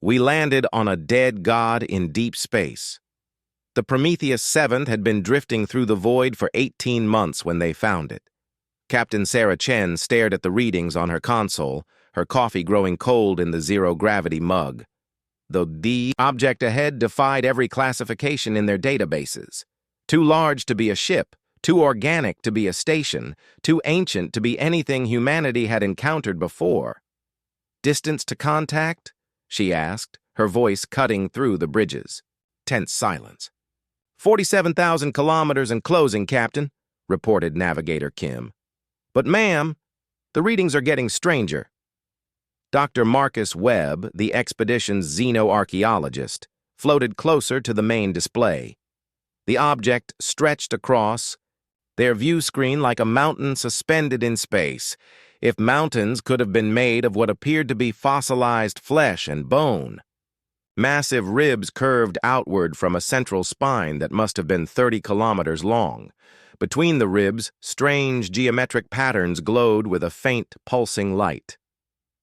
We landed on a dead god in deep space. The Prometheus 7th had been drifting through the void for 18 months when they found it. Captain Sarah Chen stared at the readings on her console, her coffee growing cold in the zero-gravity mug. The object ahead defied every classification in their databases. Too large to be a ship, too organic to be a station, too ancient to be anything humanity had encountered before. "Distance to contact?" she asked, her voice cutting through the bridges. Tense silence. 47,000 kilometers and closing, Captain," reported Navigator Kim. "But ma'am, the readings are getting stranger." Dr. Marcus Webb, the expedition's xenoarchaeologist, floated closer to the main display. The object stretched across their view screen like a mountain suspended in space, if mountains could have been made of what appeared to be fossilized flesh and bone. Massive ribs curved outward from a central spine that must have been 30 kilometers long. Between the ribs, strange geometric patterns glowed with a faint, pulsing light.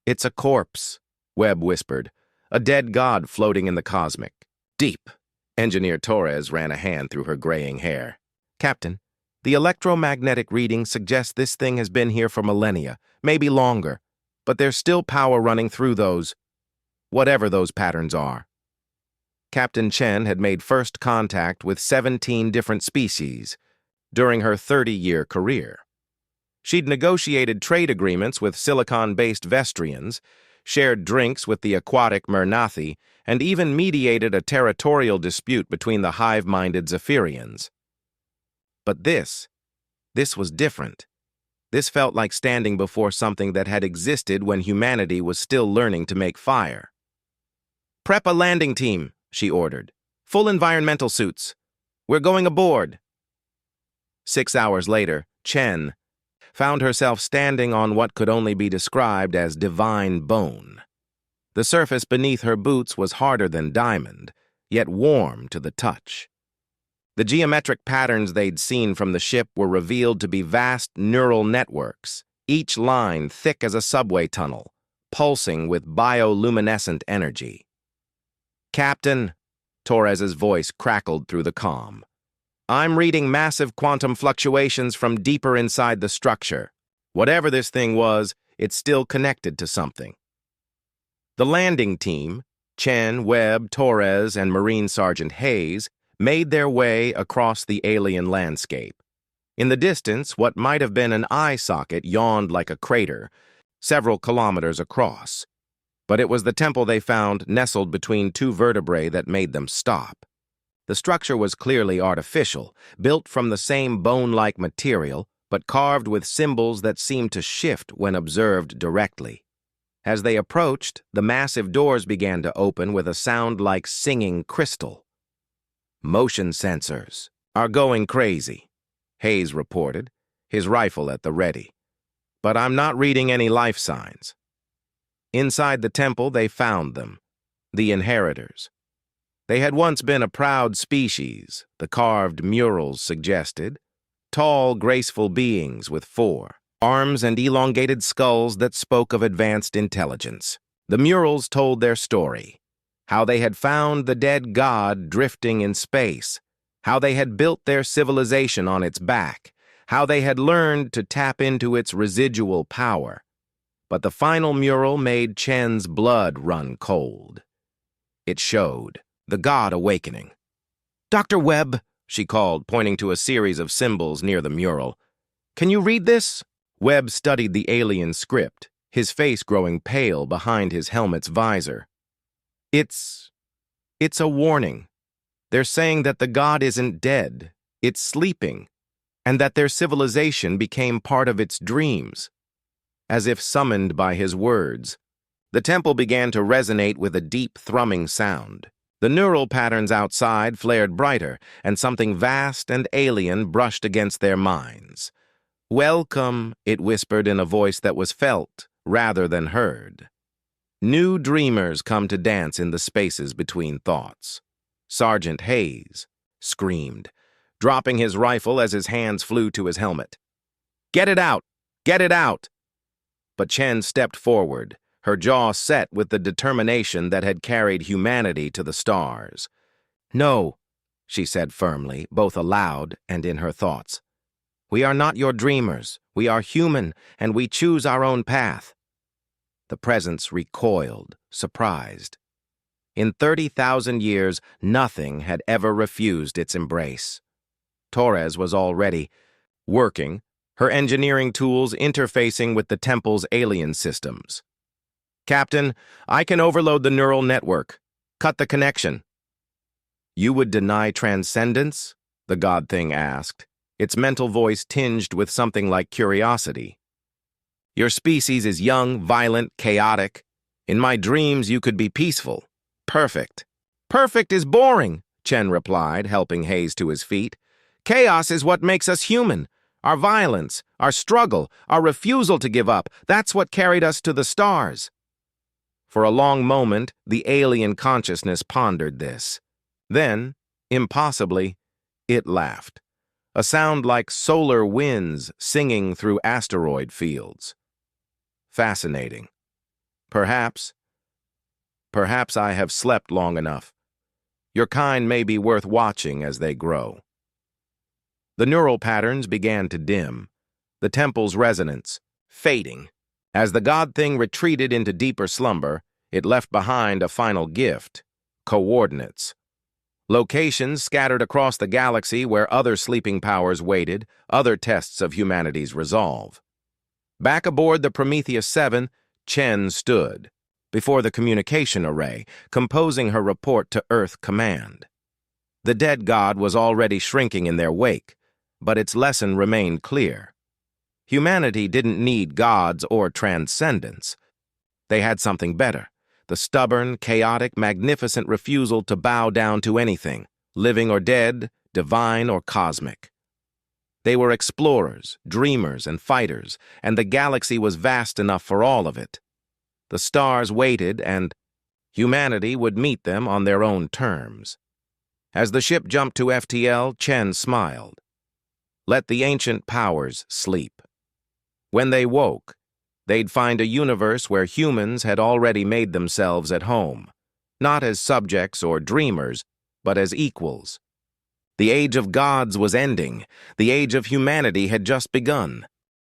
"It's a corpse," Webb whispered, "a dead god floating in the cosmic. Deep." Engineer Torres ran a hand through her graying hair. "Captain, the electromagnetic reading suggests this thing has been here for millennia, maybe longer, but there's still power running through those, whatever those patterns are." Captain Chen had made first contact with 17 different species during her 30-year career. She'd negotiated trade agreements with silicon-based Vestrians, shared drinks with the aquatic Murnathi, and even mediated a territorial dispute between the hive-minded Zephyrians. But this was different. This felt like standing before something that had existed when humanity was still learning to make fire. "Prep a landing team," she ordered. "Full environmental suits. We're going aboard." 6 hours later, Chen found herself standing on what could only be described as divine bone. The surface beneath her boots was harder than diamond, yet warm to the touch. The geometric patterns they'd seen from the ship were revealed to be vast neural networks, each line thick as a subway tunnel, pulsing with bioluminescent energy. "Captain," Torres's voice crackled through the comm, "I'm reading massive quantum fluctuations from deeper inside the structure. Whatever this thing was, it's still connected to something." The landing team, Chen, Webb, Torres, and Marine Sergeant Hayes, made their way across the alien landscape. In the distance, what might have been an eye socket yawned like a crater, several kilometers across. But it was the temple they found nestled between two vertebrae that made them stop. The structure was clearly artificial, built from the same bone-like material, but carved with symbols that seemed to shift when observed directly. As they approached, the massive doors began to open with a sound like singing crystal. "Motion sensors are going crazy," Hayes reported, his rifle at the ready. "But I'm not reading any life signs." Inside the temple, they found them, the inheritors. They had once been a proud species, the carved murals suggested, tall, graceful beings with 4 arms and elongated skulls that spoke of advanced intelligence. The murals told their story, how they had found the dead god drifting in space, how they had built their civilization on its back, how they had learned to tap into its residual power. But the final mural made Chen's blood run cold. It showed the god awakening. "Dr. Webb," she called, pointing to a series of symbols near the mural. "Can you read this?" Webb studied the alien script, his face growing pale behind his helmet's visor. It's a warning. They're saying that the god isn't dead, it's sleeping, and that their civilization became part of its dreams." As if summoned by his words, the temple began to resonate with a deep, thrumming sound. The neural patterns outside flared brighter, and something vast and alien brushed against their minds. "Welcome," it whispered in a voice that was felt rather than heard. "New dreamers come to dance in the spaces between thoughts." Sergeant Hayes screamed, dropping his rifle as his hands flew to his helmet. "Get it out! Get it out!" But Chen stepped forward, her jaw set with the determination that had carried humanity to the stars. "No," she said firmly, both aloud and in her thoughts. "We are not your dreamers. We are human, and we choose our own path." The presence recoiled, surprised. In 30,000 years, nothing had ever refused its embrace. Torres was already working, her engineering tools interfacing with the temple's alien systems. "Captain, I can overload the neural network. Cut the connection." "You would deny transcendence?" the god thing asked, its mental voice tinged with something like curiosity. "Your species is young, violent, chaotic. In my dreams, you could be peaceful. Perfect." "Perfect is boring," Chen replied, helping Hayes to his feet. "Chaos is what makes us human. Our violence, our struggle, our refusal to give up, that's what carried us to the stars." For a long moment, the alien consciousness pondered this. Then, impossibly, it laughed. A sound like solar winds singing through asteroid fields. Fascinating. Perhaps I have slept long enough. Your kind may be worth watching as they grow." The neural patterns began to dim, the temple's resonance fading. As the god thing retreated into deeper slumber, it left behind a final gift: coordinates. Locations scattered across the galaxy where other sleeping powers waited, other tests of humanity's resolve. Back aboard the Prometheus 7, Chen stood before the communication array, composing her report to Earth Command. The dead god was already shrinking in their wake, but its lesson remained clear. Humanity didn't need gods or transcendence. They had something better: the stubborn, chaotic, magnificent refusal to bow down to anything, living or dead, divine or cosmic. They were explorers, dreamers, and fighters, and the galaxy was vast enough for all of it. The stars waited, and humanity would meet them on their own terms. As the ship jumped to FTL, Chen smiled. Let the ancient powers sleep. When they woke, they'd find a universe where humans had already made themselves at home, not as subjects or dreamers, but as equals. The age of gods was ending. The age of humanity had just begun.